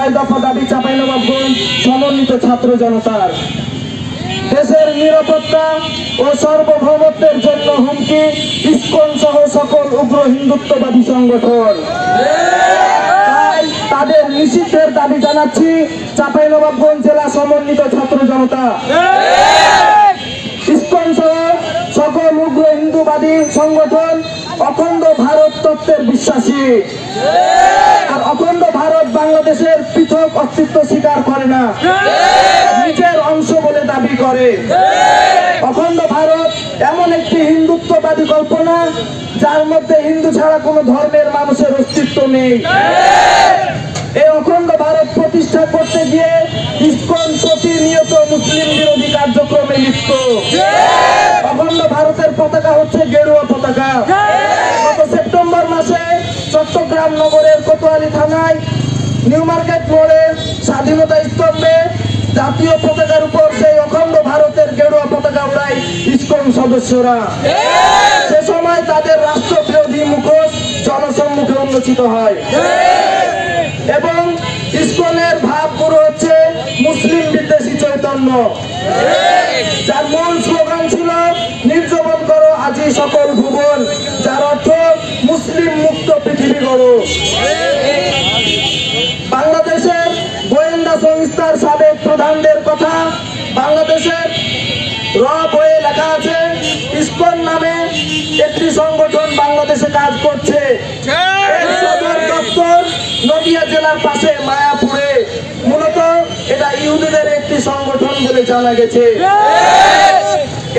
9 দফা দাবি চাঁপাইনবাবগঞ্জ সমন্বিত ছাত্র জনতার। দেশের নিরাপত্তা ও সার্বভৌমত্বের জন্য হুমকি ইসকন সহ সকল উগ্র হিন্দুত্ববাদী সংগঠন। তাই তাদের নিষিদ্ধের দাবি জানাচ্ছি চাঁপাইনবাবগঞ্জ জেলা সমন্বিত ছাত্র জনতা। ইসকন সহ সকল উগ্র হিন্দুবাদী সংগঠন অখণ্ড ভারত তত্ত্বের বিশ্বাসী, আর অখণ্ড ভারত বাংলাদেশের পৃথক অস্তিত্ব স্বীকার করে না, নিজের অংশ বলে দাবি করে। অখণ্ড ভারত এমন একটি হিন্দুত্ববাদী কল্পনা যার মধ্যে হিন্দু ছাড়া কোনো ধর্মের মানুষের অস্তিত্ব নেই। এই অখণ্ড ভারত প্রতিষ্ঠা করতে গিয়ে ইসকন প্রতিনিয়ত মুসলিম বিরোধী কার্যক্রমে লিপ্ত। অখণ্ড ভারতের পতাকা হচ্ছে গেরুয়া পতাকা। গত সেপ্টেম্বর মাসে চট্টগ্রাম নগরের কোতোয়ালি থানায় নিউ মার্কেট মোড়ে স্বাধীনতা স্তম্ভে জাতীয় পতাকার উপর সেই অখণ্ড ভারতের গেরুয়া পতাকা উড়ায় ইসকন সদস্যরা। সে সময় তাদের রাষ্ট্রবিরোধী মুখোশ জনসম্মুখে উন্মোচিত হয় এবং ইসকনের ভাব পুরো হচ্ছে মুসলিম বিদ্বেষী চৈতন্য, যার মূল স্লোগান ছিল নির্যাতন করো আজি সকল ভুবন, যার অর্থ মুসলিম মুক্ত পৃথিবী গড়ো। বাংলাদেশের গোয়েন্দা সংস্থার সাবেক প্রধানদের কথা বাংলাদেশের র বইয়ে লেখা আছে, ইসকন নামে একটি সংগঠন বাংলাদেশে কাজ করছে। সদর দপ্তর নদিয়া জেলার পাশে মায়াপুরে। মূলত এটা ইহুদিদের একটি সংগঠন বলে জানা গেছে।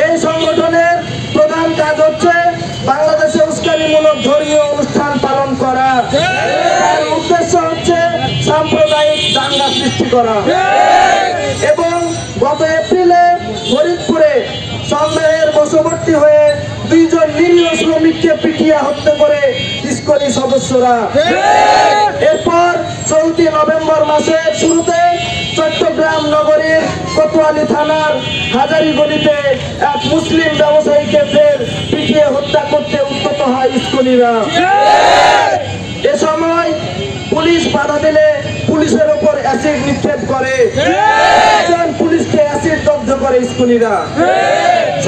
এই সংগঠনের প্রধান কাজ হচ্ছে বাংলাদেশে উস্কানিমূলক ধর্মীয় অনুষ্ঠান পালন করা। এর উদ্দেশ্য হচ্ছে সাম্প্রদায়িক দাঙ্গা সৃষ্টি করা। এবং গত এপ্রিলে ফরিদপুরে সন্দেহের বশবর্তী হয়ে 2 জন নিরীহ শ্রমিককে পিটিয়ে হত্যা করে ইসকনি সদস্যরা। এরপর চলতি নভেম্বর মাসের শুরুতে চট্টগ্রাম নগরীর কোতোয়ালি থানার হাজারি গলিতে এক মুসলিম ব্যবসায়ীকে ফের পিটিয়ে হত্যা করতে উদ্যত হয় ইসকনিরা। এ সময় পুলিশ বাধা দিলে পুলিশের উপর অ্যাসিড নিক্ষেপ করে, পুলিশকে অ্যাসিড দগ্ধ করে ইসকনিরা।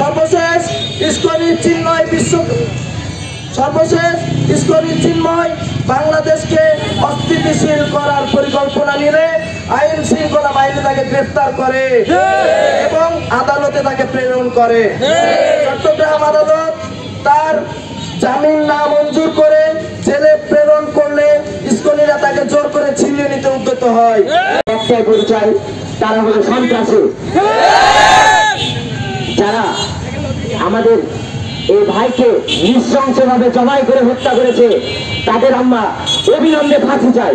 সর্বশেষ ইসকনির চিন্ময় বাংলাদেশকে অস্থিতিশীল করার পরিকল্পনা নিয়ে আইন শৃঙ্খলা বাহিনী তাকে গ্রেফতার করে এবং আদালতে তাকে প্রেরণ করে। চট্টগ্রাম আদালত তার জামিন না মঞ্জুর করে জেলে প্রেরণ করলে ইসকনিরা তাকে জোর করে ছিনিয়ে নিতে উদ্যত হয়। একটাই পরিচয়, তারা হলো সন্ত্রাসী, যারা আমাদের এই ভাইকে নৃশংসভাবে জবাই করে হত্যা করেছে। তাদের আমরা অবিলম্বে ফাঁসি চাই।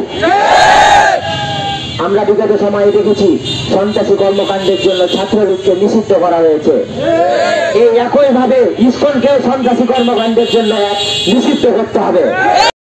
আমরা বিগত সময়ে দেখেছি সন্ত্রাসী কর্মকাণ্ডের জন্য ছাত্রলীগকে নিষিদ্ধ করা হয়েছে। এই একইভাবে ইসকনকে সন্ত্রাসী কর্মকাণ্ডের জন্য নিষিদ্ধ করতে হবে।